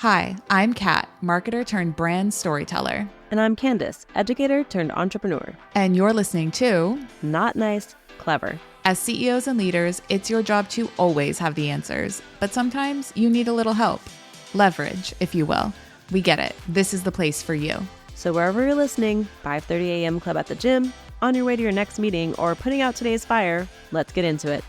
Hi, I'm Kat, marketer turned brand storyteller. And I'm Candace, educator turned entrepreneur. And you're listening to Not Nice, Clever. As CEOs and leaders, it's your job to always have the answers, but sometimes you need a little help. Leverage, if you will. We get it. This is the place for you. So wherever you're listening, 5:30 a.m. club at the gym, on your way to your next meeting, or putting out today's fire, let's get into it.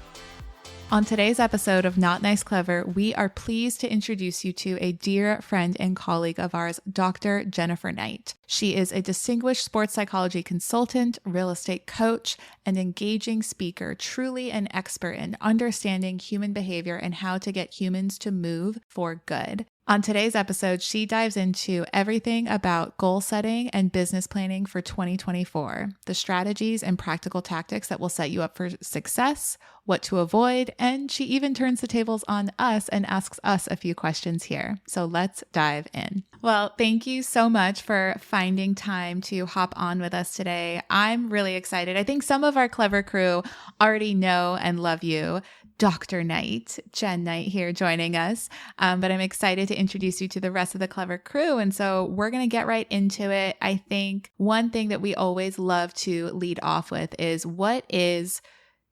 On today's episode of Not Nice Clever, we are pleased to introduce you to a dear friend and colleague of ours, Dr. Jennifer Knight. She is a distinguished sports psychology consultant, real estate coach, and engaging speaker, truly an expert in understanding human behavior and how to get humans to move for good. On today's episode, she dives into everything about goal setting and business planning for 2024, the strategies and practical tactics that will set you up for success, what to avoid, and she even turns the tables on us and asks us a few questions here. So let's dive in. Well, thank you so much for finding time to hop on with us today. I'm really excited. I think some of our Clever crew already know and love you. Dr. Knight, Jen Knight here joining us. But I'm excited to introduce you to the rest of the Clever crew. And so we're going to get right into it. I think one thing that we always love to lead off with is what is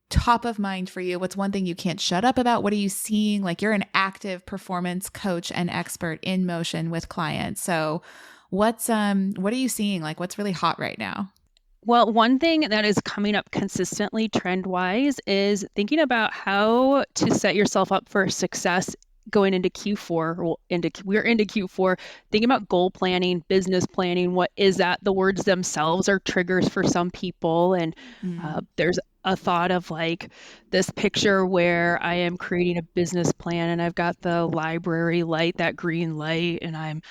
top of mind for you? What's one thing you can't shut up about? What are you seeing? Like, you're an active performance coach and expert in motion with clients. So what are you seeing? Like, what's really hot right now? Well, one thing that is coming up consistently trend-wise is thinking about how to set yourself up for success going into Q4. We're into Q4, thinking about goal planning, business planning. What is that? The words themselves are triggers for some people. And there's a thought of like this picture where I am creating a business plan and I've got the library light, that green light, and I'm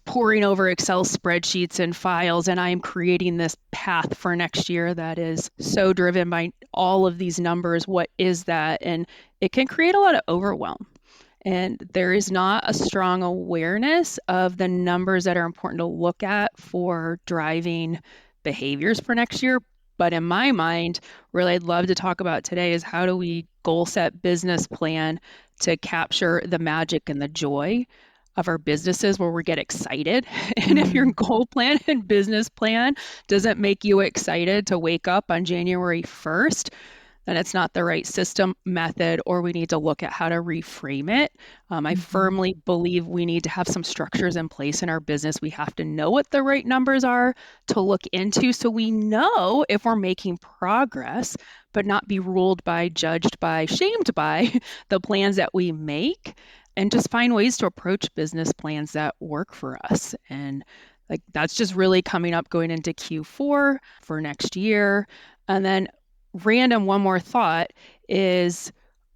pouring over Excel spreadsheets and files, and I'm creating this path for next year that is so driven by all of these numbers. What is that? And it can create a lot of overwhelm. And there is not a strong awareness of the numbers that are important to look at for driving behaviors for next year. But in my mind, really I'd love to talk about today is how do we goal set business plan to capture the magic and the joy of our businesses where we get excited. And if your goal plan and business plan doesn't make you excited to wake up on January 1st, then it's not the right system, method, or we need to look at how to reframe it. I firmly believe we need to have some structures in place in our business. We have to know what the right numbers are to look into so we know if we're making progress, but not be ruled by, judged by, shamed by the plans that we make. And just find ways to approach business plans that work for us. And like that's just really coming up going into Q4 for next year. And then random one more thought is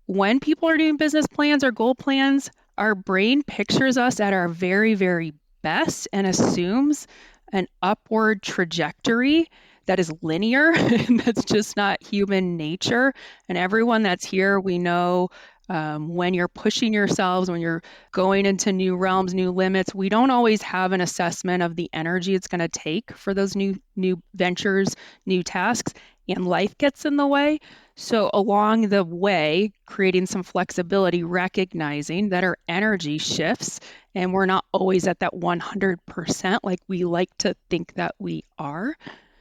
when people are doing business plans or goal plans, our brain pictures us at our very, very best and assumes an upward trajectory that is linear and that's just not human nature. And everyone that's here, we know when you're pushing yourselves, when you're going into new realms, new limits, we don't always have an assessment of the energy it's going to take for those new ventures, new tasks, and life gets in the way. So along the way, creating some flexibility, recognizing that our energy shifts and we're not always at that 100% like we like to think that we are.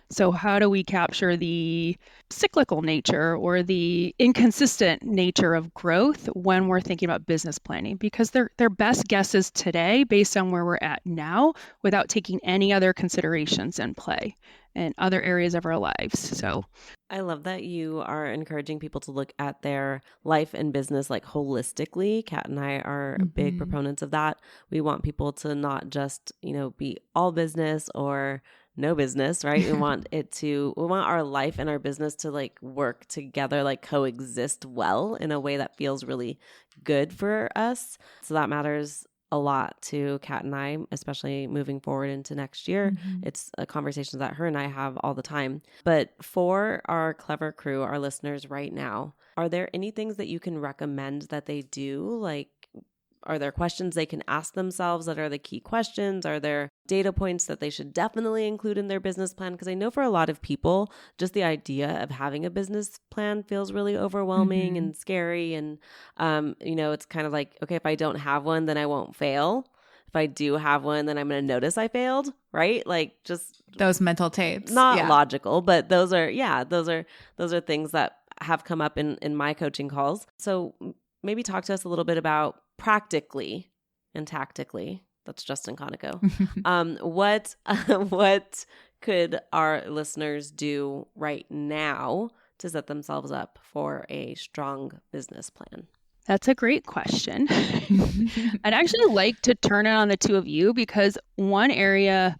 So how do we capture the cyclical nature or the inconsistent nature of growth when we're thinking about business planning? Because they're best guesses today based on where we're at now without taking any other considerations in play in other areas of our lives. So I love that you are encouraging people to look at their life and business like holistically. Kat and I are big proponents of that. We want people to not just, be all business or no business, right? We want our life and our business to like work together, like coexist well in a way that feels really good for us. So that matters a lot to Kat and I, especially moving forward into next year. It's a conversation that her and I have all the time. But for our Clever crew, our listeners right now, are there any things that you can recommend that they do? Like, are there questions they can ask themselves that are the key questions? Are there data points that they should definitely include in their business plan? Because I know for a lot of people, just the idea of having a business plan feels really overwhelming and scary. And, it's kind of like, okay, if I don't have one, then I won't fail. if I do have one, then I'm going to notice I failed, right? Like just those mental tapes. Not logical, but those are things that have come up in my coaching calls. So maybe talk to us a little bit about practically and tactically. That's Justin Conoco. What could our listeners do right now to set themselves up for a strong business plan? That's a great question. I'd actually like to turn it on the two of you, because one area,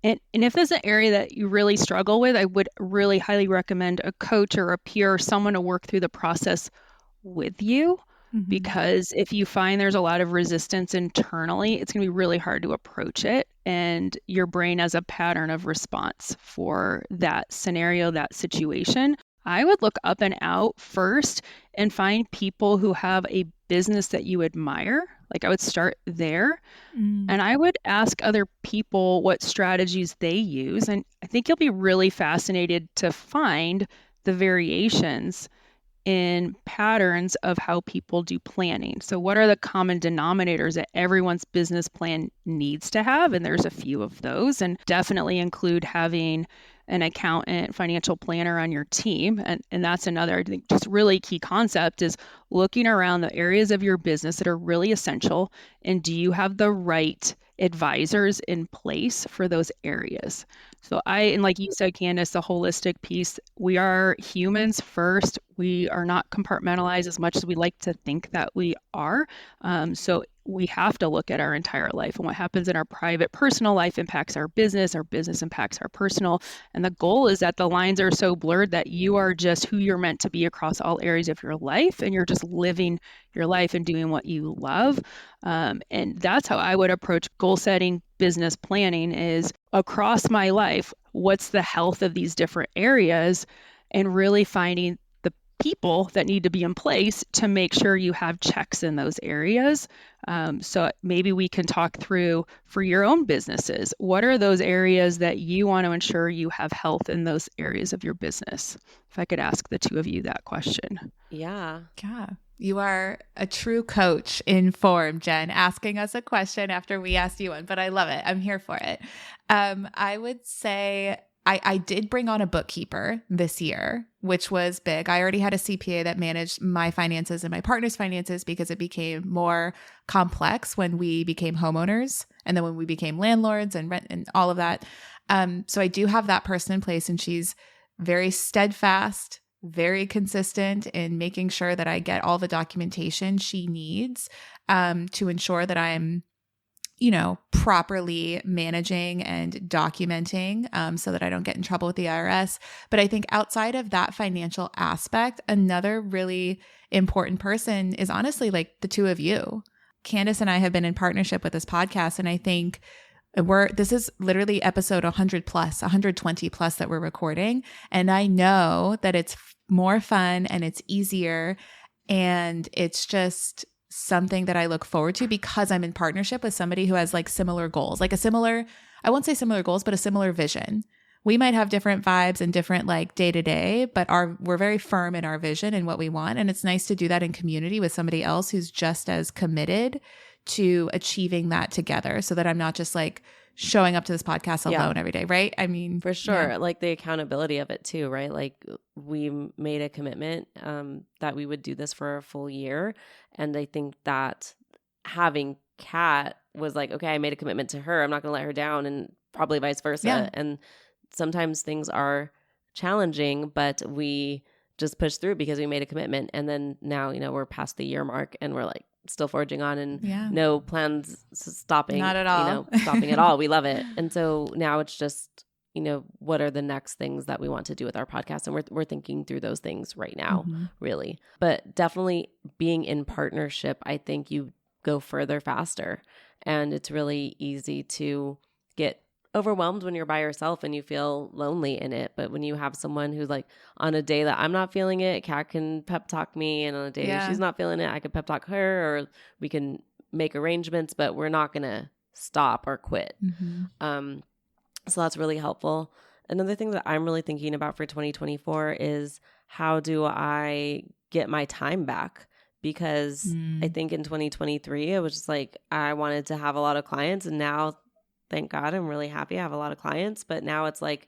and if there's an area that you really struggle with, I would really highly recommend a coach or a peer or someone to work through the process with you. Because if you find there's a lot of resistance internally, it's going to be really hard to approach it. And your brain has a pattern of response for that scenario, that situation. I would look up and out first and find people who have a business that you admire. Like I would start there. And I would ask other people what strategies they use. And I think you'll be really fascinated to find the variations in patterns of how people do planning. So what are the common denominators that everyone's business plan needs to have? And there's a few of those, and definitely include having an accountant, financial planner on your team. And that's another, I think, just really key concept is looking around the areas of your business that are really essential. And do you have the right advisors in place for those areas? So and like you said, Candace, the holistic piece, we are humans first. We are not compartmentalized as much as we like to think that we are. So we have to look at our entire life, and what happens in our private personal life impacts our business impacts our personal. And the goal is that the lines are so blurred that you are just who you're meant to be across all areas of your life, and you're just living your life and doing what you love. And that's how I would approach goal setting, business planning, is across my life, what's the health of these different areas, and really finding the people that need to be in place to make sure you have checks in those areas. So maybe we can talk through for your own businesses. What are those areas that you want to ensure you have health in those areas of your business? If I could ask the two of you that question. Yeah. You are a true coach in form, Jen, asking us a question after we asked you one, but I love it. I'm here for it. I would say I did bring on a bookkeeper this year, which was big. I already had a CPA that managed my finances and my partner's finances because it became more complex when we became homeowners and then when we became landlords and rent and all of that. So I do have that person in place, and she's very steadfast, very consistent in making sure that I get all the documentation she needs to ensure that I'm, properly managing and documenting so that I don't get in trouble with the IRS. But I think outside of that financial aspect, another really important person is honestly like the two of you. Candace and I have been in partnership with this podcast, and I think this is literally episode 100 plus, 120 plus that we're recording. And I know that it's more fun and it's easier, and it's just something that I look forward to because I'm in partnership with somebody who has like similar goals, like I won't say similar goals, but a similar vision. We might have different vibes and different like day to day, but we're very firm in our vision and what we want. And it's nice to do that in community with somebody else who's just as committed to achieving that together, so that I'm not just like showing up to this podcast alone every day, right? I mean, for sure. Like the accountability of it too, right? Like we made a commitment that we would do this for a full year. And I think that having Kat was like, okay, I made a commitment to her. I'm not going to let her down, and probably vice versa. Yeah. And sometimes things are challenging, but we just push through because we made a commitment. And then now, we're past the year mark and we're like still forging on, and no plans stopping. Not at all. Stopping at all. We love it. And so now it's just, what are the next things that we want to do with our podcast? And we're thinking through those things right now, really. But definitely being in partnership, I think you go further faster. And it's really easy to get overwhelmed when you're by yourself and you feel lonely in it. But when you have someone who's like, on a day that I'm not feeling it, Kat can pep talk me. And on a day that she's not feeling it, I can pep talk her, or we can make arrangements, but we're not going to stop or quit. So that's really helpful. Another thing that I'm really thinking about for 2024 is, how do I get my time back? because I think in 2023, it was just like I wanted to have a lot of clients. And now, thank God, I'm really happy I have a lot of clients. But now it's like,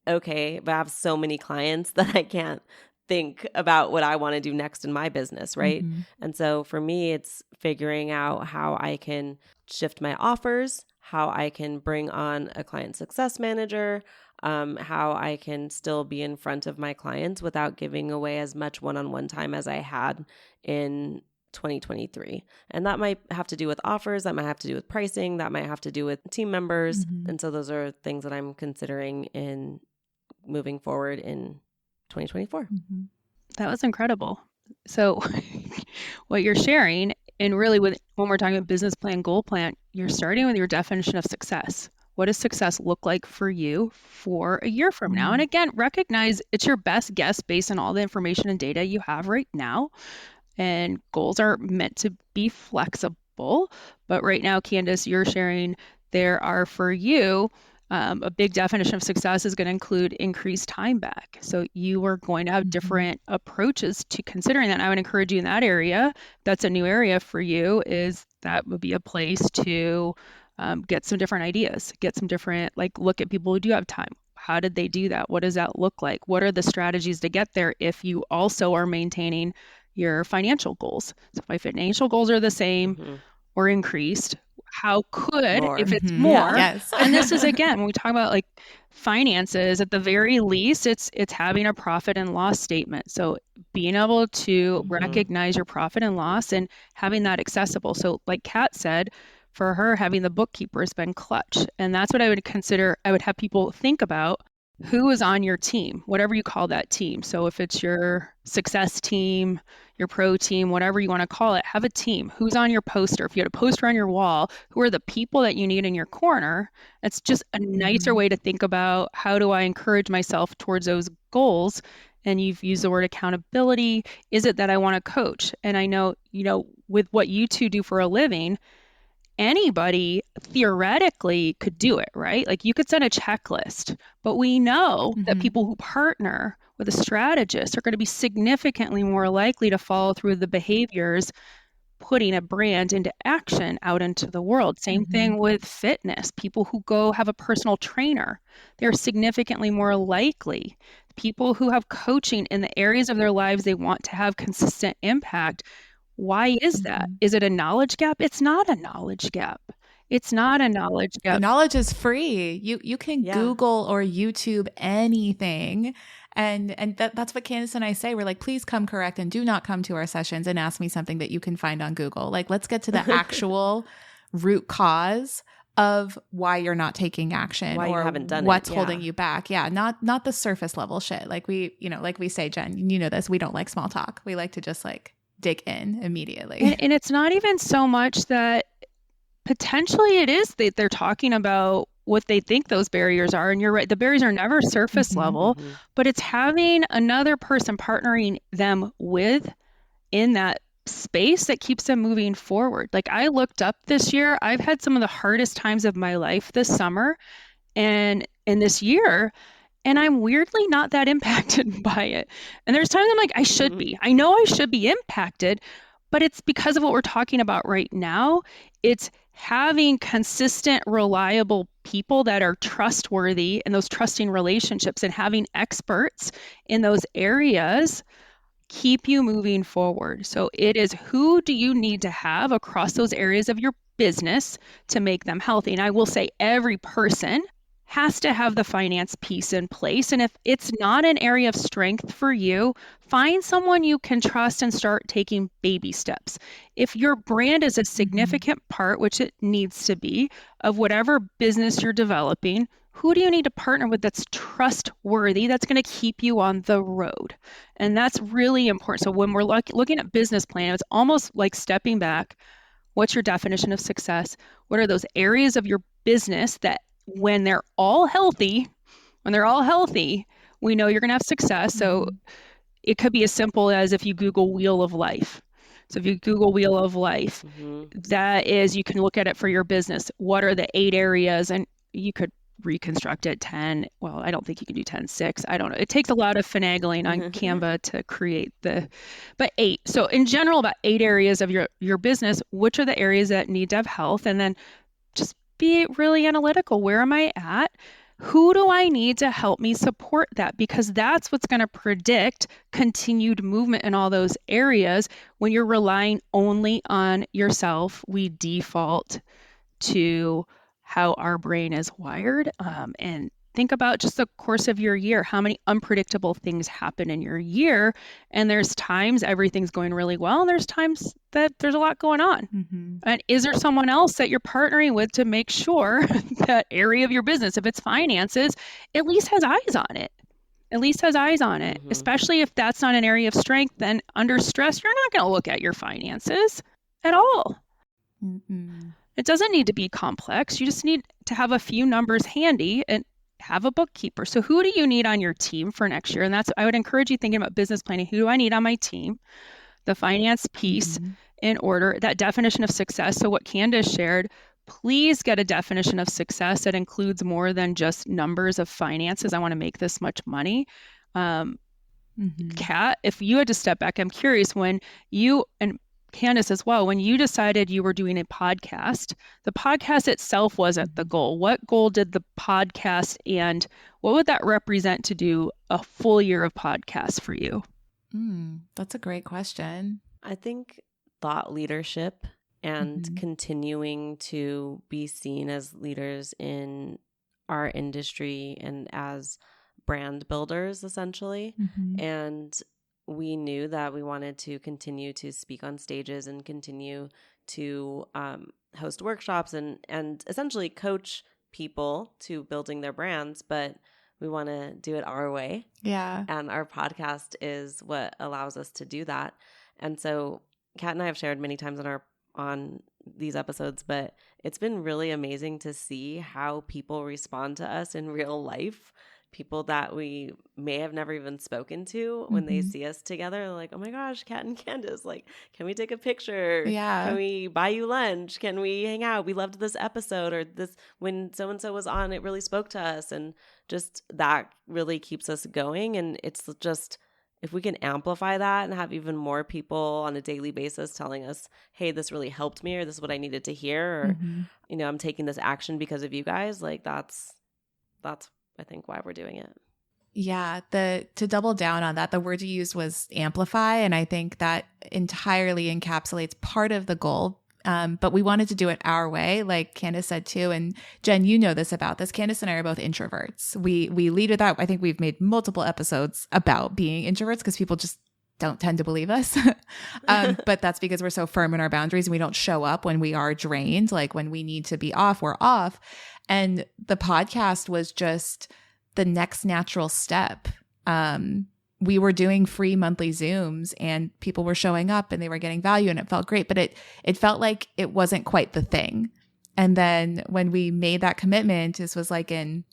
okay, but I have so many clients that I can't think about what I want to do next in my business, right? And so for me, it's figuring out how I can shift my offers, how I can bring on a client success manager, how I can still be in front of my clients without giving away as much one-on-one time as I had in 2023. And that might have to do with offers, that might have to do with pricing, that might have to do with team members. And so those are things that I'm considering in moving forward in 2024. That was incredible. So what you're sharing, and really when we're talking about business plan, goal plan, you're starting with your definition of success. What does success look like for you for a year from now? And again, recognize it's your best guess based on all the information and data you have right now. And goals are meant to be flexible. But right now, Candace, you're sharing there are for you, a big definition of success is going to include increased time back. So you are going to have different approaches to considering that. And I would encourage you in that area, that's a new area for you, is that would be a place to get some different ideas, get some different, like look at people who do have time. How did they do that? What does that look like? What are the strategies to get there if you also are maintaining your financial goals? So if my financial goals are the same or increased, how could, if it's more, and this is again, when we talk about like finances, at the very least, it's having a profit and loss statement. So being able to recognize your profit and loss and having that accessible. So like Kat said, for her, having the bookkeeper has been clutch. And that's what I would consider, I would have people think about who is on your team, whatever you call that team. So if it's your success team, your pro team, whatever you want to call it, have a team. Who's on your poster? If you had a poster on your wall, who are the people that you need in your corner? It's just a nicer way to think about how do I encourage myself towards those goals? And you've used the word accountability. Is it that I want to coach? And I know, with what you two do for a living, anybody theoretically could do it, right? Like you could send a checklist, but we know that people who partner with a strategist are going to be significantly more likely to follow through the behaviors, putting a brand into action out into the world. Same thing with fitness. People who go have a personal trainer, they're significantly more likely. People who have coaching in the areas of their lives they want to have consistent impact. Why is that? Is it a knowledge gap? It's not a knowledge gap. It's not a knowledge gap. The knowledge is free. You can Google or YouTube anything. And that's what Candace and I say. We're like, please come correct and do not come to our sessions and ask me something that you can find on Google. Like, let's get to the actual root cause of why you're not taking action, why or you haven't done what's it. holding you back. Yeah. Not the surface level shit. Like we say, Jen, you know this, we don't like small talk. We like to just like dig in immediately. And it's not even so much that potentially it is that they're talking about what they think those barriers are. And you're right, the barriers are never surface level, but it's having another person partnering them with in that space that keeps them moving forward. Like I looked up this year, I've had some of the hardest times of my life this summer and in this year, and I'm weirdly not that impacted by it. And there's times I'm like, I should be. I know I should be impacted, but it's because of what we're talking about right now. It's having consistent, reliable people that are trustworthy in those trusting relationships and having experts in those areas keep you moving forward. So it is, who do you need to have across those areas of your business to make them healthy? And I will say every person has to have the finance piece in place. And if it's not an area of strength for you, find someone you can trust and start taking baby steps. If your brand is a significant part, which it needs to be, of whatever business you're developing, who do you need to partner with that's trustworthy, that's going to keep you on the road? And that's really important. So when we're looking at business plan, it's almost like stepping back. What's your definition of success? What are those areas of your business that when they're all healthy, we know you're going to have success. So it could be as simple as if you Google Wheel of Life. So if you Google Wheel of Life, that is, you can look at it for your business. What are the 8 areas? And you could reconstruct it 10. Well, I don't think you can do 10, 6. I don't know. It takes a lot of finagling on Canva to create but 8. So in general, about 8 areas of your business, which are the areas that need to have health? And then just be really analytical. Where am I at? Who do I need to help me support that? Because that's what's going to predict continued movement in all those areas. When you're relying only on yourself, we default to how our brain is wired. And think about just the course of your year, how many unpredictable things happen in your year. And there's times everything's going really well, and there's times that there's a lot going on. Mm-hmm. And is there someone else that you're partnering with to make sure that area of your business, if it's finances, at least has eyes on it? At least has eyes on it, especially if that's not an area of strength. Then under stress, you're not going to look at your finances at all. Mm-hmm. It doesn't need to be complex. You just need to have a few numbers handy and have a bookkeeper. So who do you need on your team for next year? And I would encourage you thinking about business planning. Who do I need on my team? The finance piece in order, that definition of success. So what Candace shared, please get a definition of success that includes more than just numbers of finances. I want to make this much money. Kat, if you had to step back, I'm curious, when you, and Candace as well, when you decided you were doing a podcast, the podcast itself wasn't the goal. What goal did the podcast, and what would that represent to do a full year of podcasts for you? That's a great question. I think thought leadership and continuing to be seen as leaders in our industry and as brand builders, essentially. And we knew that we wanted to continue to speak on stages and continue to host workshops and essentially coach people to building their brands, but we want to do it our way. Yeah. And our podcast is what allows us to do that. And so Kat and I have shared many times on these episodes, but it's been really amazing to see how people respond to us in real life. People that we may have never even spoken to, when they see us together, they're like, oh my gosh, Kat and Candace, like, can we take a picture? Yeah. Can we buy you lunch? Can we hang out? We loved this episode, or this, when so-and-so was on, it really spoke to us. And just that really keeps us going. And it's just, if we can amplify that and have even more people on a daily basis telling us, hey, this really helped me, or this is what I needed to hear, or, I'm taking this action because of you guys, like that's I think why we're doing it. Yeah. To double down on that, the word you used was amplify. And I think that entirely encapsulates part of the goal. But we wanted to do it our way, like Candace said too. And Jen, you know this about this. Candace and I are both introverts. We lead with that. I think we've made multiple episodes about being introverts because people just don't tend to believe us. But that's because we're so firm in our boundaries and we don't show up when we are drained. Like when we need to be off, we're off. And the podcast was just the next natural step. We were doing free monthly Zooms and people were showing up and they were getting value and it felt great, but it felt like it wasn't quite the thing. And then when we made that commitment, this was like in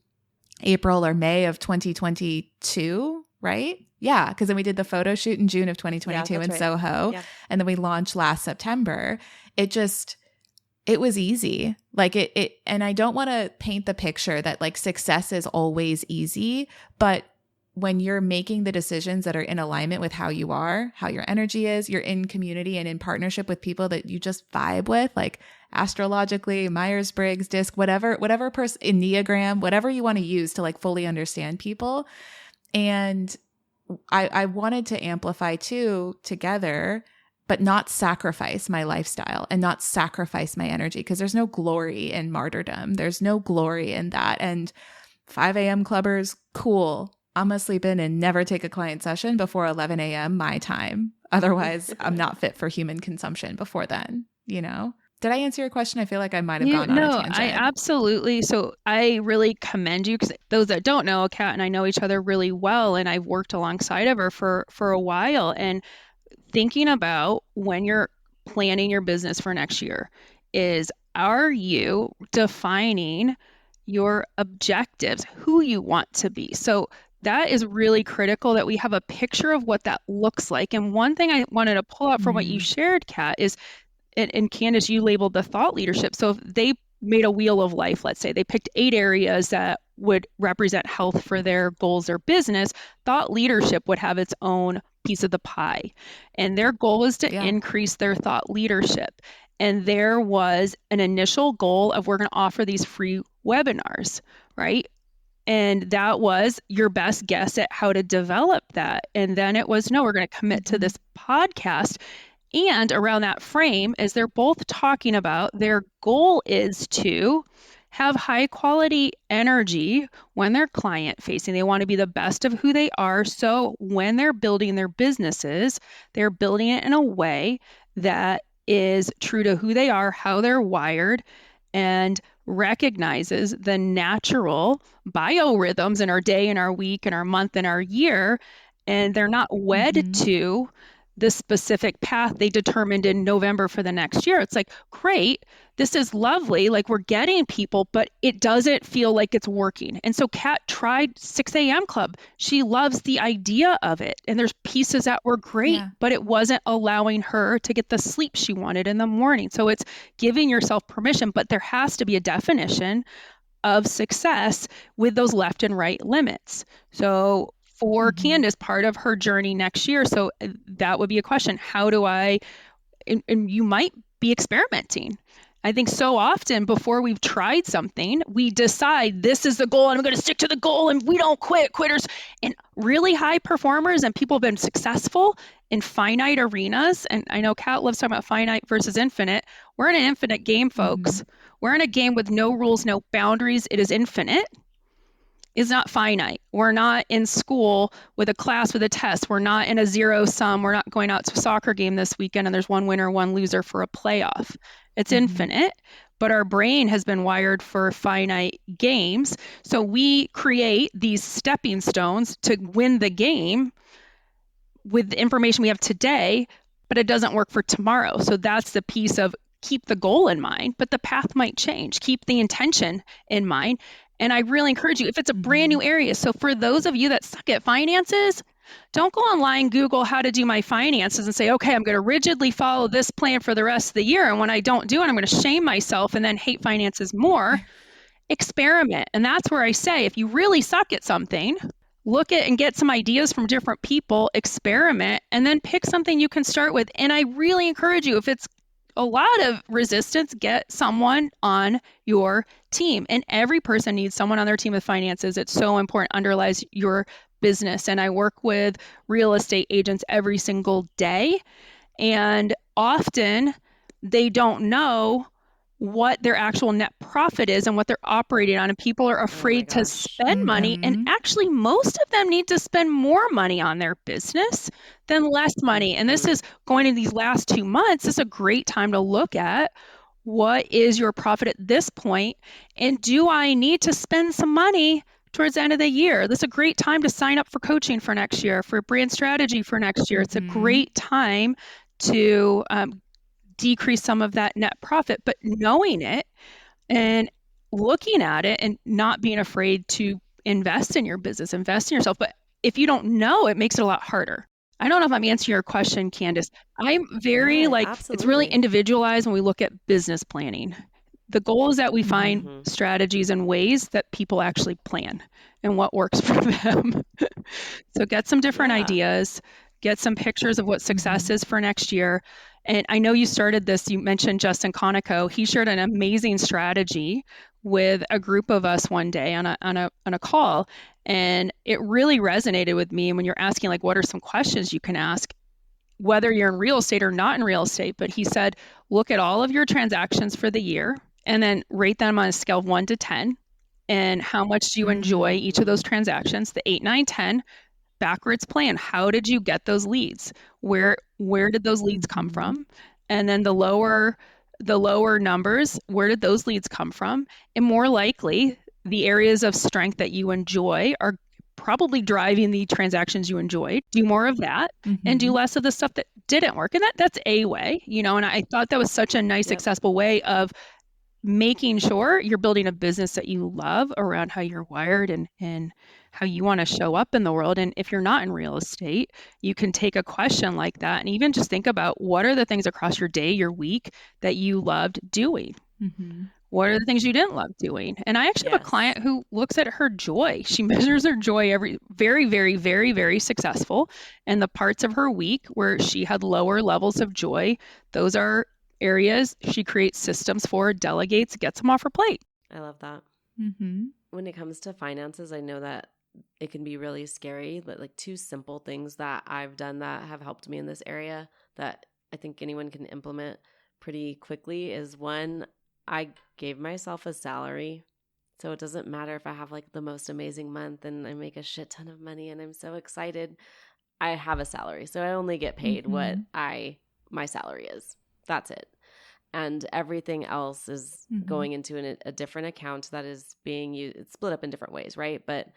April or May of 2022, right? Yeah, because then we did the photo shoot in June of 2022 in Soho. Yeah. And then we launched last September. It was easy. Like and I don't want to paint the picture that like success is always easy, but when you're making the decisions that are in alignment with how you are, how your energy is, you're in community and in partnership with people that you just vibe with, like astrologically, Myers-Briggs, DISC, whatever person, Enneagram, whatever you want to use to like fully understand people. And I wanted to amplify too together, but not sacrifice my lifestyle and not sacrifice my energy, because there's no glory in martyrdom. There's no glory in that. And 5 a.m. clubbers, cool. I'm going to sleep in and never take a client session before 11 a.m. my time. Otherwise, I'm not fit for human consumption before then, you know? Did I answer your question? I feel like I might have gone on a tangent. I absolutely. So I really commend you, because those that don't know, Kat and I know each other really well, and I've worked alongside of her for a while. And thinking about when you're planning your business for next year are you defining your objectives, who you want to be? So that is really critical, that we have a picture of what that looks like. And one thing I wanted to pull out from what you shared, Kat, is, and Candace, you labeled the thought leadership. So if they made a wheel of life, let's say. They picked 8 areas that would represent health for their goals or business. Thought leadership would have its own piece of the pie. And their goal was to increase their thought leadership. And there was an initial goal of, we're going to offer these free webinars, right? And that was your best guess at how to develop that. And then it was, no, we're going to commit to this podcast. And around that frame, as they're both talking about, their goal is to have high quality energy when they're client facing. They want to be the best of who they are. So when they're building their businesses, they're building it in a way that is true to who they are, how they're wired, and recognizes the natural biorhythms in our day and our week and our month and our year. And they're not wed to the specific path they determined in November for the next year. It's like, great, this is lovely. Like, we're getting people, but it doesn't feel like it's working. And so Kat tried 6 a.m. Club. She loves the idea of it. And there's pieces that were great, but it wasn't allowing her to get the sleep she wanted in the morning. So it's giving yourself permission, but there has to be a definition of success with those left and right limits. So for Candace, part of her journey next year, so that would be a question. How do I, and you might be experimenting. I think so often before we've tried something, we decide this is the goal and I'm going to stick to the goal and we don't quit, quitters. And really high performers and people have been successful in finite arenas. And I know Kat loves talking about finite versus infinite. We're in an infinite game, folks. We're in a game with no rules, no boundaries. It is infinite. Is not finite. We're not in school with a class with a test. We're not in a zero sum. We're not going out to a soccer game this weekend and there's one winner, one loser for a playoff. It's infinite, but our brain has been wired for finite games. So we create these stepping stones to win the game with the information we have today, but it doesn't work for tomorrow. So that's the piece of keep the goal in mind, but the path might change. Keep the intention in mind. And I really encourage you, if it's a brand new area. So for those of you that suck at finances, don't go online, Google how to do my finances and say, okay, I'm going to rigidly follow this plan for the rest of the year. And when I don't do it, I'm going to shame myself and then hate finances more. Experiment. And that's where I say, if you really suck at something, look at and get some ideas from different people, experiment, and then pick something you can start with. And I really encourage you, if it's a lot of resistance, get someone on your team. And every person needs someone on their team with finances. It's so important, underlies your business. And I work with real estate agents every single day. And often they don't know what their actual net profit is and what they're operating on. And people are afraid to spend money. And actually, most of them need to spend more money on their business than less money. And this is going in these last 2 months. This is a great time to look at what is your profit at this point? And do I need to spend some money towards the end of the year? This is a great time to sign up for coaching for next year, for brand strategy for next year. It's a great time to decrease some of that net profit, but knowing it and looking at it and not being afraid to invest in your business, invest in yourself. But if you don't know, it makes it a lot harder. I don't know if I'm answering your question, Candace. I'm very it's really individualized when we look at business planning. The goal is that we find strategies and ways that people actually plan and what works for them. So get some different ideas, get some pictures of what success is for next year. And I know you started this, you mentioned Justin Conoco. He shared an amazing strategy with a group of us one day on a call. And it really resonated with me. And when you're asking, like, what are some questions you can ask, whether you're in real estate or not in real estate, but he said, look at all of your transactions for the year and then rate them on a scale of 1 to 10. And how much do you enjoy each of those transactions? The 8, 9, 10. Backwards plan. How did you get those leads? Where did those leads come from? And then the lower numbers, where did those leads come from? And more likely, the areas of strength that you enjoy are probably driving the transactions you enjoyed. Do more of that and do less of the stuff that didn't work. And that's a way, and I thought that was such a nice, accessible way of making sure you're building a business that you love around how you're wired and how you want to show up in the world. And if you're not in real estate, you can take a question like that and even just think about what are the things across your day, your week that you loved doing. What are the things you didn't love doing? And I actually have a Yes. client who looks at her joy. She measures her joy every very, very, very, very successful. And the parts of her week where she had lower levels of joy, those are areas she creates systems for, delegates, gets them off her plate. I love that. Mm-hmm. When it comes to finances, I know that it can be really scary, but like two simple things that I've done that have helped me in this area that I think anyone can implement pretty quickly is one, I gave myself a salary. So it doesn't matter if I have like the most amazing month and I make a shit ton of money and I'm so excited. I have a salary. So I only get paid what my salary is. That's it. And everything else is going into a different account that is being used. It's split up in different ways, right? But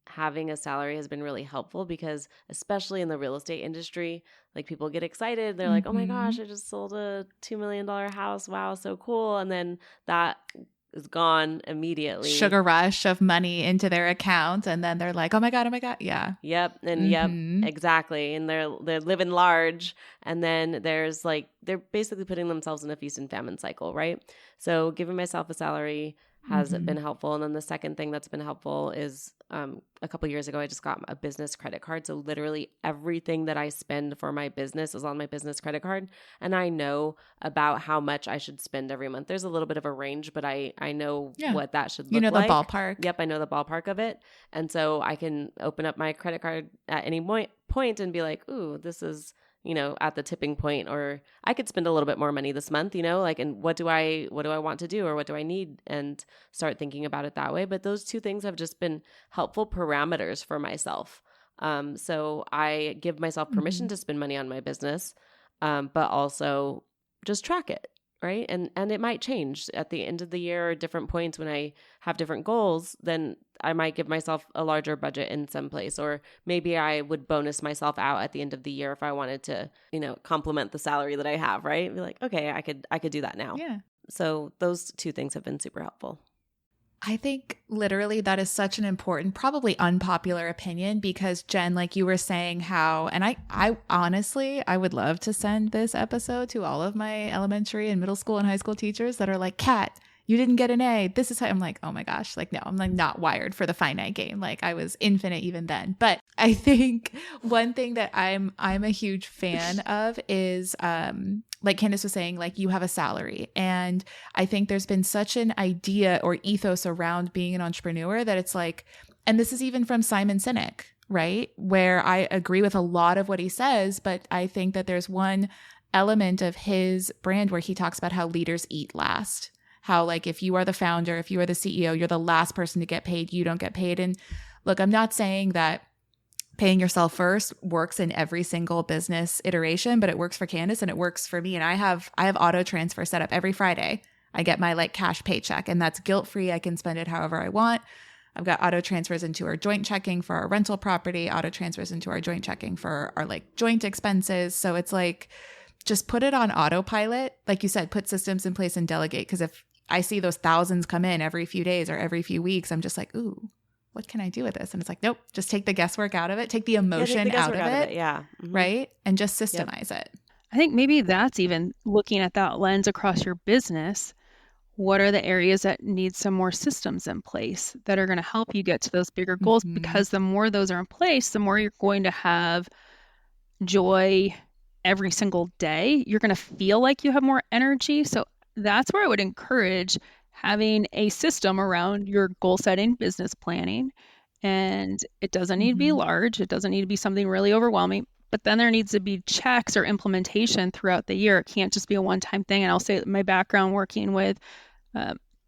having a salary has been really helpful because especially in the real estate industry, like people get excited. They're like, oh my gosh, I just sold a $2 million house. Wow, so cool. And then that is gone immediately. Sugar rush of money into their account. And then they're like, oh my God. Yeah. Yep. And yep, exactly. And they're living large. And then there's like, they're basically putting themselves in a feast and famine cycle, right? So giving myself a salary has been helpful. And then the second thing that's been helpful is a couple years ago, I just got a business credit card. So literally everything that I spend for my business is on my business credit card. And I know about how much I should spend every month. There's a little bit of a range, but I know what that should look like. You know the ballpark. Yep, I know the ballpark of it. And so I can open up my credit card at any point and be like, ooh, this is at the tipping point, or I could spend a little bit more money this month, like, and what do I want to do or what do I need, and start thinking about it that way. But those two things have just been helpful parameters for myself. So I give myself permission to spend money on my business, but also just track it. Right. And it might change at the end of the year or different points when I have different goals, then I might give myself a larger budget in some place, or maybe I would bonus myself out at the end of the year if I wanted to, complement the salary that I have. Right. Be like, okay, I could do that now. Yeah. So those two things have been super helpful. I think literally that is such an important, probably unpopular opinion because Jen, like you were saying how, and I honestly, I would love to send this episode to all of my elementary and middle school and high school teachers that are like, Kat, you didn't get an A. This is how I'm like, oh my gosh, like, no, I'm like not wired for the finite game. Like I was infinite even then. But I think one thing that I'm a huge fan of is, like Candace was saying, like you have a salary. And I think there's been such an idea or ethos around being an entrepreneur that it's like, and this is even from Simon Sinek, right? Where I agree with a lot of what he says, but I think that there's one element of his brand where he talks about how leaders eat last. How like if you are the founder, if you are the CEO, you're the last person to get paid, you don't get paid. And look, I'm not saying that paying yourself first works in every single business iteration, but it works for Candace and it works for me. And I have auto transfer set up every Friday. I get my like cash paycheck and that's guilt-free. I can spend it however I want. I've got auto transfers into our joint checking for our rental property, auto transfers into our joint checking for our like joint expenses. So it's like, just put it on autopilot. Like you said, put systems in place and delegate. Because if I see those thousands come in every few days or every few weeks, I'm just like, ooh, what can I do with this? And it's like, nope, just take the guesswork out of it. Take the emotion out of it. Yeah. Right. And just systemize it. I think maybe that's even looking at that lens across your business. What are the areas that need some more systems in place that are going to help you get to those bigger goals? Because the more those are in place, the more you're going to have joy every single day. You're going to feel like you have more energy. So that's where I would encourage having a system around your goal setting, business planning. And it doesn't need to be large. It doesn't need to be something really overwhelming, but then there needs to be checks or implementation throughout the year. It can't just be a one-time thing. And I'll say that my background working with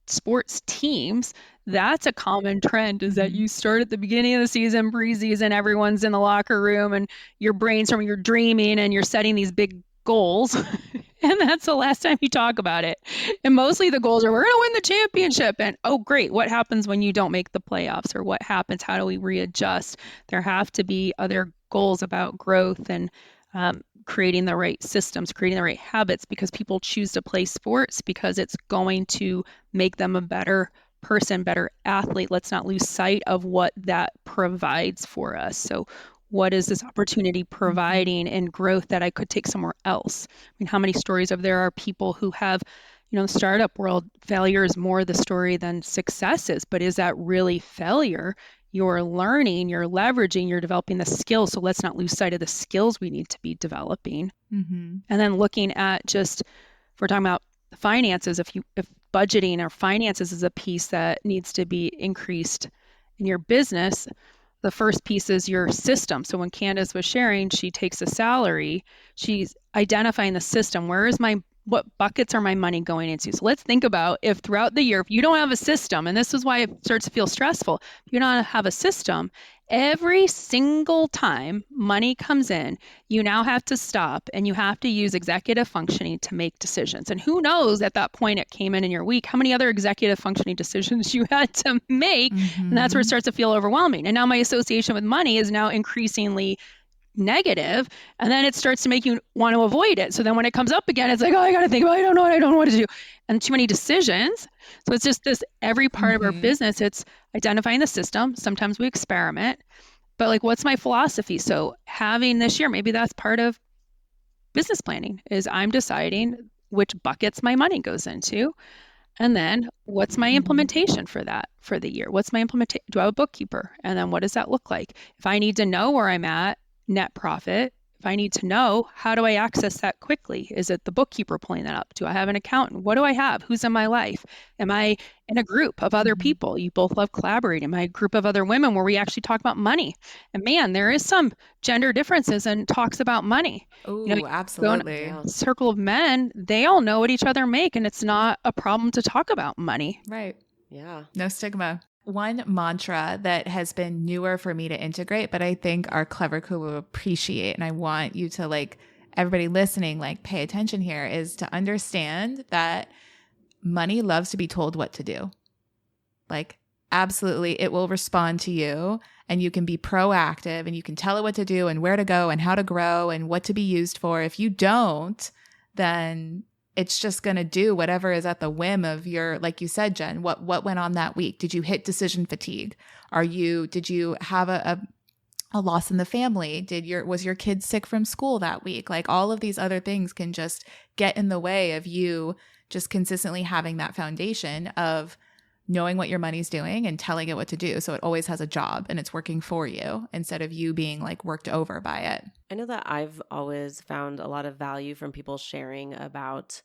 sports teams, that's a common trend is that you start at the beginning of the season, preseason, everyone's in the locker room and you're brainstorming, you're dreaming and you're setting these big goals. And that's the last time you talk about it. And mostly the goals are, we're going to win the championship. And, oh, great. What happens when you don't make the playoffs, or what happens? How do we readjust? There have to be other goals about growth and creating the right systems, creating the right habits, because people choose to play sports because it's going to make them a better person, better athlete. Let's not lose sight of what that provides for us. So what is this opportunity providing in growth that I could take somewhere else? I mean, how many stories of there are people who have, the startup world, failure is more the story than success is. But is that really failure? You're learning, you're leveraging, you're developing the skills. So let's not lose sight of the skills we need to be developing. And then looking at just, if we're talking about finances, if budgeting or finances is a piece that needs to be increased in your business, the first piece is your system. So when Candace was sharing, she takes a salary, she's identifying the system. What buckets are my money going into? So let's think about if throughout the year, if you don't have a system, and this is why it starts to feel stressful, if you don't have a system, every single time money comes in, you now have to stop and you have to use executive functioning to make decisions. And who knows at that point it came in your week, how many other executive functioning decisions you had to make. And that's where it starts to feel overwhelming. And now my association with money is now increasingly negative, and then it starts to make you want to avoid it. So then when it comes up again, it's like, oh, I got to think about it. I don't know what to do. And too many decisions. So it's just this, every part of our business, it's identifying the system. Sometimes we experiment, but like, what's my philosophy? So having this year, maybe that's part of business planning, is I'm deciding which buckets my money goes into. And then what's my implementation for that for the year? What's my implementation? Do I have a bookkeeper? And then what does that look like? If I need to know where I'm at, net profit, if I need to know, how do I access that quickly? Is it the bookkeeper pulling that up? Do I have an accountant? What do I have? Who's in my life? Am I in a group of other people? You both love collaborating. Am I a group of other women where we actually talk about money? And man, there is some gender differences in talks about money. Oh, absolutely. Circle of men, they all know what each other make, and it's not a problem to talk about money. Right. Yeah. No stigma. One mantra that has been newer for me to integrate, but I think our clever crew will appreciate, and I want you to, like, everybody listening, like, pay attention here, is to understand that money loves to be told what to do. Like, absolutely, it will respond to you, and you can be proactive, and you can tell it what to do and where to go and how to grow and what to be used for. If you don't, then it's just going to do whatever is at the whim of your, like you said, Jen, what went on that week? Did you hit decision fatigue? Did you have a loss in the family? Was your kid sick from school that week? Like, all of these other things can just get in the way of you just consistently having that foundation of knowing what your money's doing and telling it what to do. So it always has a job and it's working for you instead of you being like worked over by it. I know that I've always found a lot of value from people sharing about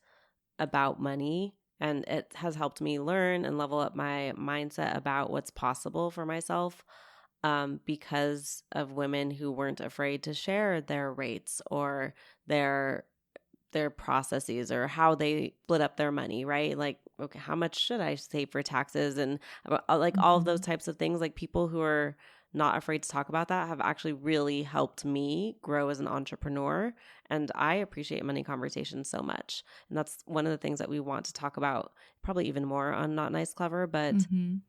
money, and it has helped me learn and level up my mindset about what's possible for myself, because of women who weren't afraid to share their rates or their processes or how they split up their money, right? Like, okay, how much should I save for taxes? And like all of those types of things, like people who are not afraid to talk about that have actually really helped me grow as an entrepreneur. And I appreciate money conversations so much. And that's one of the things that we want to talk about probably even more on Not Nice Clever. But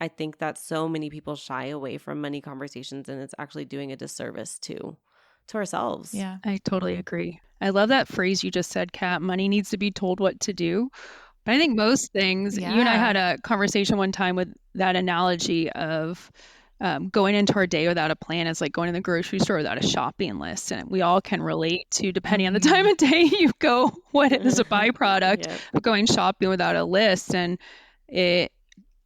I think that so many people shy away from money conversations, and it's actually doing a disservice to ourselves. Yeah, I totally agree. I love that phrase you just said, Kat. Money needs to be told what to do. But I think most things, you and I had a conversation one time with that analogy of going into our day without a plan is like going to the grocery store without a shopping list. And we all can relate to, depending on the time of day you go, what is a byproduct of going shopping without a list. And it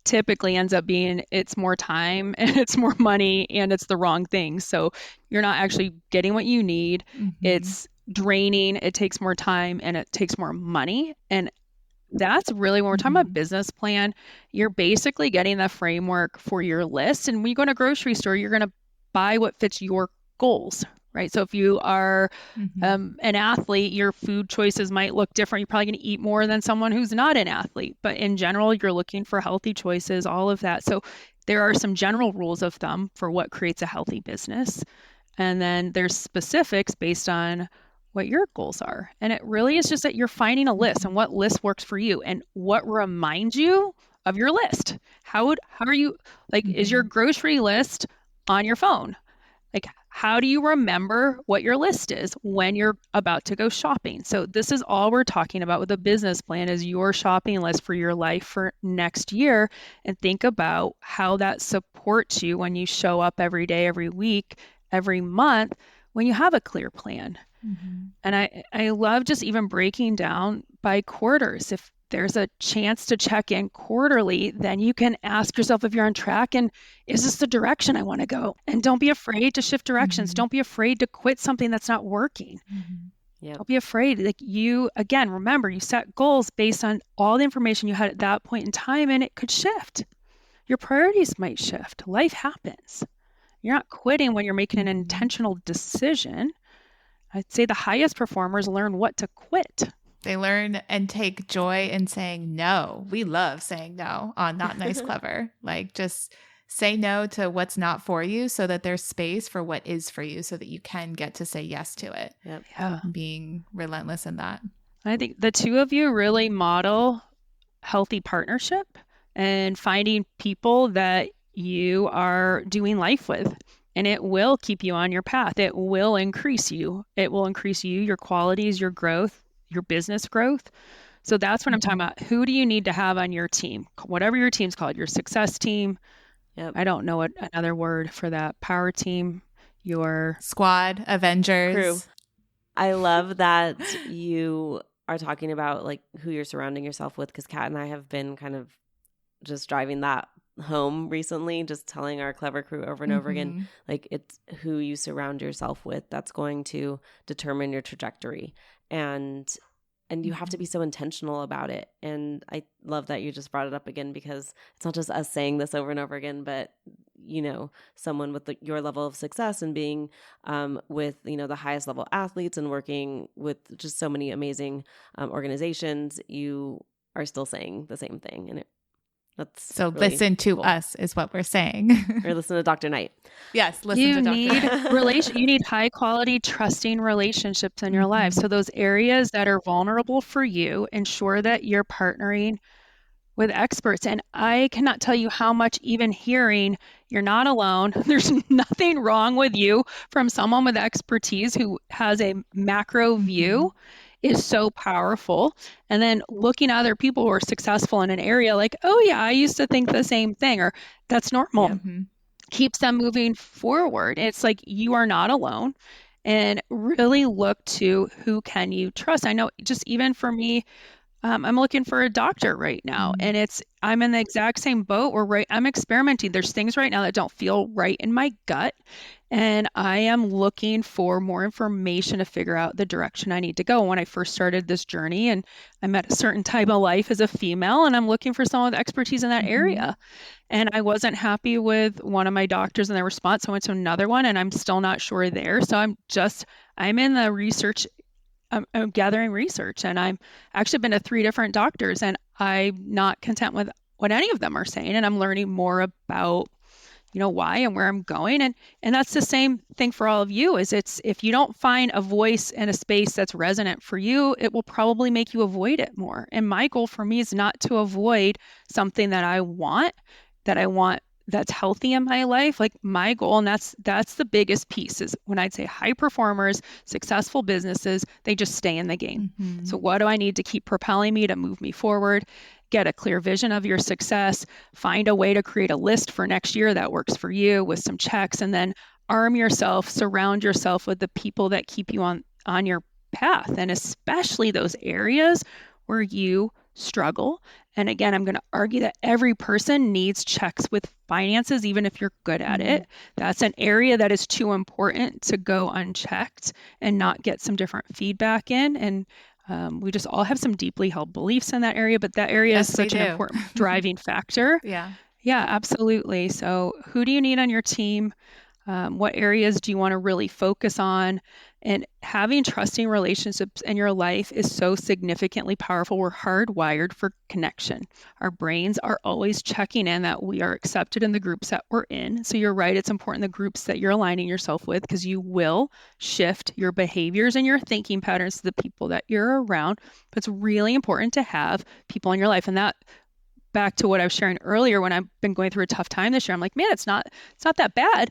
typically ends up being it's more time and it's more money and it's the wrong thing. So you're not actually getting what you need. It's draining, it takes more time, and it takes more money. And that's really, when we're talking about business plan, you're basically getting the framework for your list. And when you go to a grocery store, you're going to buy what fits your goals, right? So if you are an athlete, your food choices might look different. You're probably going to eat more than someone who's not an athlete. But in general, you're looking for healthy choices, all of that. So there are some general rules of thumb for what creates a healthy business. And then there's specifics based on what your goals are. And it really is just that you're finding a list and what list works for you and what reminds you of your list. How are you, like, is your grocery list on your phone? Like, how do you remember what your list is when you're about to go shopping? So this is all we're talking about with a business plan, is your shopping list for your life for next year. And think about how that supports you when you show up every day, every week, every month, when you have a clear plan. And I love just even breaking down by quarters. If there's a chance to check in quarterly, then you can ask yourself if you're on track and is this the direction I want to go? And don't be afraid to shift directions. Don't be afraid to quit something that's not working. Yep. Don't be afraid. Like you, again, remember, you set goals based on all the information you had at that point in time, and it could shift. Your priorities might shift. Life happens. You're not quitting when you're making an intentional decision. I'd say the highest performers learn what to quit. They learn and take joy in saying no. We love saying no on Not Nice Clever. Like, just say no to what's not for you so that there's space for what is for you so that you can get to say yes to it. Yep. Yeah. Being relentless in that. I think the two of you really model healthy partnership and finding people that you are doing life with. And it will keep you on your path. It will increase you. It will increase you, your qualities, your growth, your business growth. So that's what I'm talking about. Who do you need to have on your team? Whatever your team's called, your success team. Yep. I don't know another word for that. Power team, your squad, Avengers. Crew. I love that you are talking about like who you're surrounding yourself with, because Kat and I have been kind of just driving that home recently, just telling our clever crew over and over again, like it's who you surround yourself with that's going to determine your trajectory. And you have to be so intentional about it. And I love that you just brought it up again, because it's not just us saying this over and over again, but you know, someone with your level of success and being with, you know, the highest level athletes and working with just so many amazing organizations, you are still saying the same thing. And that's so really listen to cool. us is what we're saying. Or listen to Dr. Knight. Yes, listen to Dr. Knight. You need high quality, trusting relationships in your life. So those areas that are vulnerable for you, ensure that you're partnering with experts. And I cannot tell you how much even hearing you're not alone, there's nothing wrong with you from someone with expertise who has a macro view is so powerful. And then looking at other people who are successful in an area like, oh yeah, I used to think the same thing, or that's normal. Keeps them moving forward. It's like you are not alone, and really look to who can you trust. I know just even for me, I'm looking for a doctor right now, and I'm in the exact same boat where I'm experimenting. There's things right now that don't feel right in my gut, and I am looking for more information to figure out the direction I need to go. When I first started this journey, and I'm at a certain time of life as a female, and I'm looking for someone with expertise in that area. And I wasn't happy with one of my doctors and their response. So I went to another one, and I'm still not sure there. So I'm in the research. I'm gathering research, and I'm actually been to 3 different doctors, and I'm not content with what any of them are saying. And I'm learning more about, you know, why and where I'm going. And that's the same thing for all of you. If you don't find a voice in a space that's resonant for you, it will probably make you avoid it more. And my goal for me is not to avoid something that I want that's healthy in my life. Like my goal, and that's the biggest piece, is when I'd say high performers, successful businesses, they just stay in the game. So what do I need to keep propelling me to move me forward? Get a clear vision of your success, find a way to create a list for next year that works for you with some checks, and then arm yourself, surround yourself with the people that keep you on your path. And especially those areas where you struggle. And again, I'm going to argue that every person needs checks with finances, even if you're good at it. That's an area that is too important to go unchecked and not get some different feedback in. And we just all have some deeply held beliefs in that area, but that area is such an important driving factor. Yeah, absolutely. So who do you need on your team? What areas do you want to really focus on? And having trusting relationships in your life is so significantly powerful. We're hardwired for connection. Our brains are always checking in that we are accepted in the groups that we're in. So you're right, it's important the groups that you're aligning yourself with, because you will shift your behaviors and your thinking patterns to the people that you're around. But it's really important to have people in your life. And that, back to what I was sharing earlier, when I've been going through a tough time this year, I'm like, man, it's not that bad,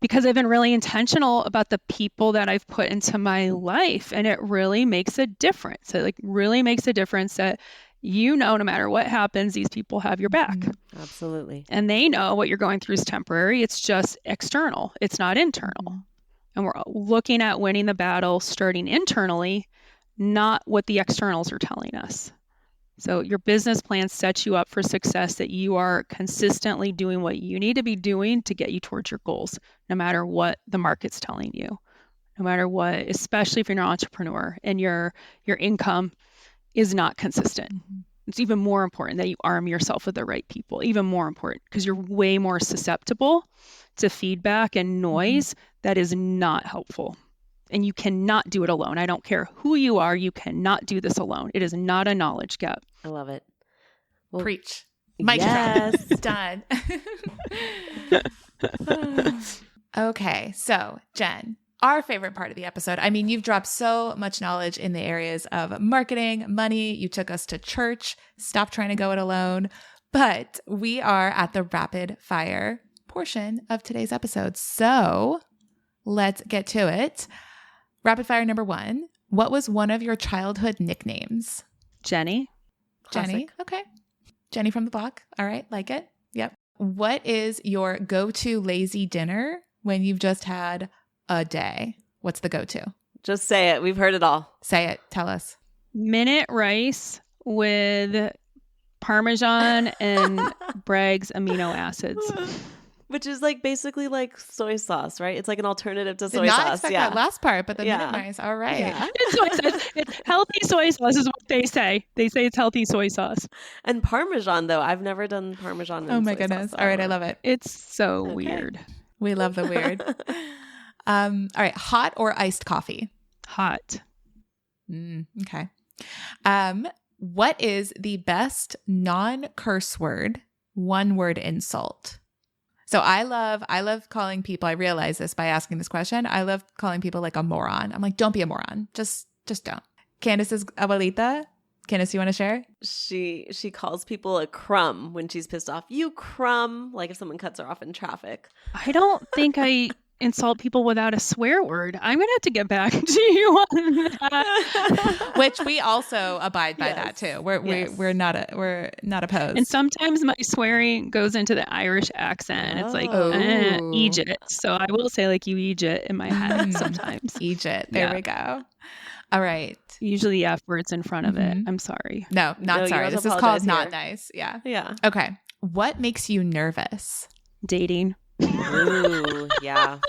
because I've been really intentional about the people that I've put into my life, and it really makes a difference. It really makes a difference that, no matter what happens, these people have your back. Absolutely. And they know what you're going through is temporary. It's just external. It's not internal. And we're looking at winning the battle starting internally, not what the externals are telling us. So your business plan sets you up for success, that you are consistently doing what you need to be doing to get you towards your goals, no matter what the market's telling you, no matter what, especially if you're an entrepreneur and your income is not consistent. Mm-hmm. It's even more important that you arm yourself with the right people, even more important, because you're way more susceptible to feedback and noise that is not helpful. And you cannot do it alone. I don't care who you are. You cannot do this alone. It is not a knowledge gap. I love it. Well, preach. Mic yes. Done. Okay. So, Jen, our favorite part of the episode. I mean, you've dropped so much knowledge in the areas of marketing, money. You took us to church. Stop trying to go it alone. But we are at the rapid fire portion of today's episode. So let's get to it. Rapid fire number 1. What was one of your childhood nicknames? Jenny. Classic. Jenny. Okay. Jenny from the block. All right. Like it. Yep. What is your go-to lazy dinner when you've just had a day? What's the go-to? Just say it. We've heard it all. Say it. Tell us. Minute rice with Parmesan and Bragg's amino acids. Which is like basically like soy sauce, right? It's like an alternative to Did soy not sauce. expect Yeah. that last part, but the Yeah. minute rice. All right. Yeah. It's soy sauce. It's healthy soy sauce is what they say. They say it's healthy soy sauce. And Parmesan, though. I've never done Parmesan. Oh and my soy goodness. sauce, All right. I love it. It's so Okay. weird. We love the weird. All right. Hot or iced coffee? Hot. Okay. What is the best non-curse word, one word insult? So I love calling people, I realize this by asking this question. I love calling people like a moron. I'm like, don't be a moron. Just don't. Candace's abuelita. Candace, you want to share? She calls people a crumb when she's pissed off. You crumb, like if someone cuts her off in traffic. I don't think I insult people without a swear word. I'm going to have to get back to you on that. Which we also abide by Yes. that too. We're Yes. we're not opposed. And sometimes my swearing goes into the Irish accent. It's like, Oh. Egypt. So I will say like you Egypt in my head sometimes. Egypt. There Yeah. we go. All right. Usually F words in front of it. Mhm. I'm sorry. No, not No, you sorry. don't This is apologize called not here. nice. Yeah. Yeah. Okay. What makes you nervous? Dating. Ooh, yeah.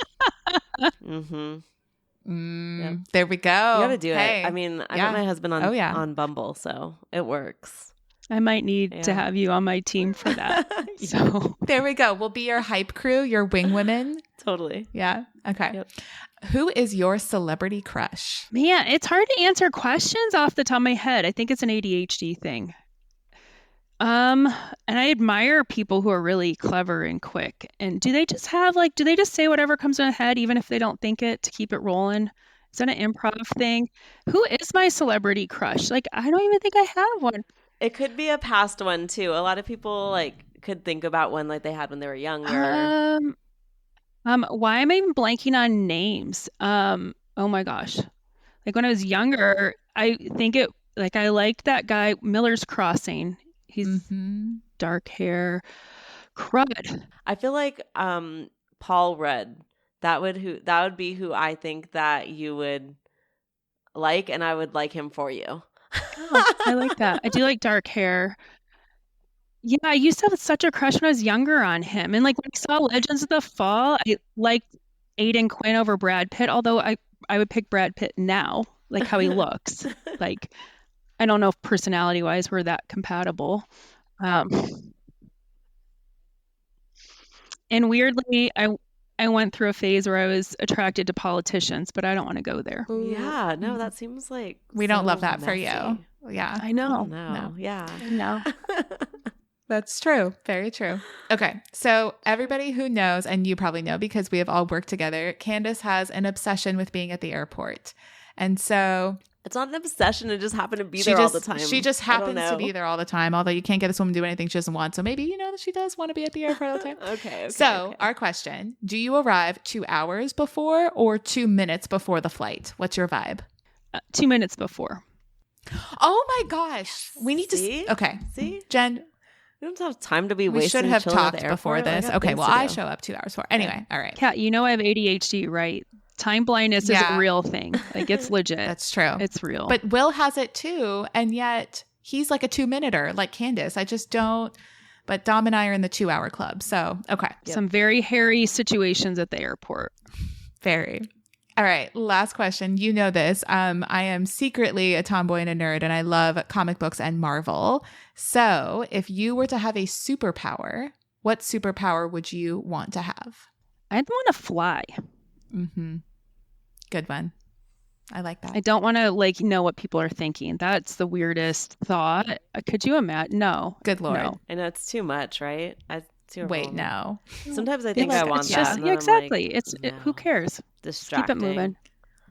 Mm-hmm. Yep. There we go. You gotta do Hey. it. I mean, I Yeah. met my husband on Oh, yeah. on Bumble, so it works. I might need to Yeah. have you on my team for that. So There we go. We'll be your hype crew, your wing women. Totally. Yeah. Okay. Yep. Who is your celebrity crush? man, it's hard to answer questions off the top of my head. I think it's an ADHD thing. And I admire people who are really clever and quick. And do they just say whatever comes to their head, even if they don't think it, to keep it rolling? Is that an improv thing? Who is my celebrity crush? Like, I don't even think I have one. It could be a past one too. A lot of people like could think about one like they had when they were younger. Why am I even blanking on names? Oh my gosh. Like when I was younger, I liked that guy, Miller's Crossing. He's Mhm. dark hair. Crud. I feel like Paul Rudd. That would be who I think that you would like, and I would like him for you. Oh, I like that. I do like dark hair. Yeah, I used to have such a crush when I was younger on him. And like when I saw Legends of the Fall, I liked Aidan Quinn over Brad Pitt, although I would pick Brad Pitt now, like how he looks. Like, I don't know if personality wise we're that compatible. And weirdly, I went through a phase where I was attracted to politicians, but I don't want to go there. Yeah, no, that seems like We don't so love that for messy. you. Yeah. I know. No, yeah. No. That's true. Very true. Okay. So everybody who knows, and you probably know because we have all worked together, Candace has an obsession with being at the airport. And so It's not an obsession. It just happened to be there all the time. She just I don't happens to be know. there all the time, although you can't get this woman to do anything she doesn't want. So maybe, that she does want to be at the airport all the time. Okay. So our question, do you arrive 2 hours before or 2 minutes before the flight? What's your vibe? 2 minutes before. Oh my gosh. We need See? to. Okay. See? Jen, We don't have time to be we wasting. should have chilling at talked the before airport. I this. got Okay. things Well, to I do. show up 2 hours before. Anyway. All right. Kat, you know I have ADHD, right? Time blindness is Yeah. a real thing. Like, it's legit. That's true. It's real. But Will has it too. And yet he's like a 2-minuter like Candace. I just don't. But Dom and I are in the 2-hour club. So, okay. Yep. Some very hairy situations at the airport. Very. All right. Last question. You know this. I am secretly a tomboy and a nerd, and I love comic books and Marvel. So if you were to have a superpower, what superpower would you want to have? I'd want to fly. Mm-hmm. Good one. I like that. I don't want to know what people are thinking. That's the weirdest thought. Could you imagine? No. Good Lord. No. I know it's too much, right? Wait, no. Sometimes I think I want that. Just, yeah, exactly. Who cares? Distracting. Keep it moving.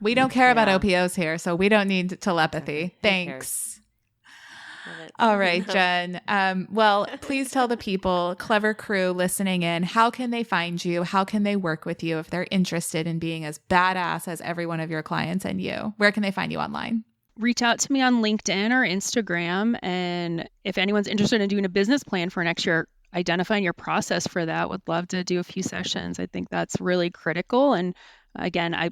We don't care about OPOs here, so we don't need telepathy. Thanks. All right, Jen. Well, please tell the people, Clever Crew listening in, how can they find you? How can they work with you if they're interested in being as badass as every one of your clients and you? Where can they find you online? Reach out to me on LinkedIn or Instagram. And if anyone's interested in doing a business plan for next year, identifying your process for that, would love to do a few sessions. I think that's really critical. And again, I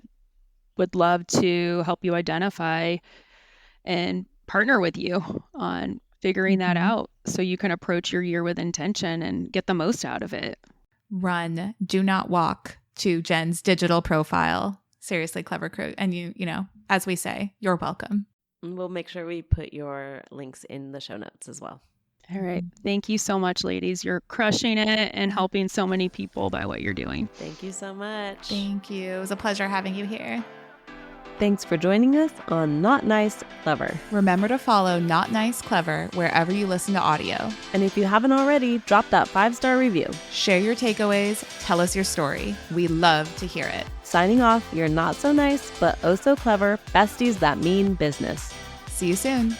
would love to help you identify and partner with you on figuring that out so you can approach your year with intention and get the most out of it. Run, do not walk to Jen's digital profile. Seriously, Clever Crew. And you know, as we say, you're welcome. We'll make sure we put your links in the show notes as well. All right. Thank you so much, ladies. You're crushing it and helping so many people by what you're doing. Thank you so much. Thank you. It was a pleasure having you here. Thanks for joining us on Not Nice, Clever. Remember to follow Not Nice, Clever wherever you listen to audio. And if you haven't already, drop that 5-star review. Share your takeaways. Tell us your story. We love to hear it. Signing off, your not so nice, but oh so clever besties that mean business. See you soon.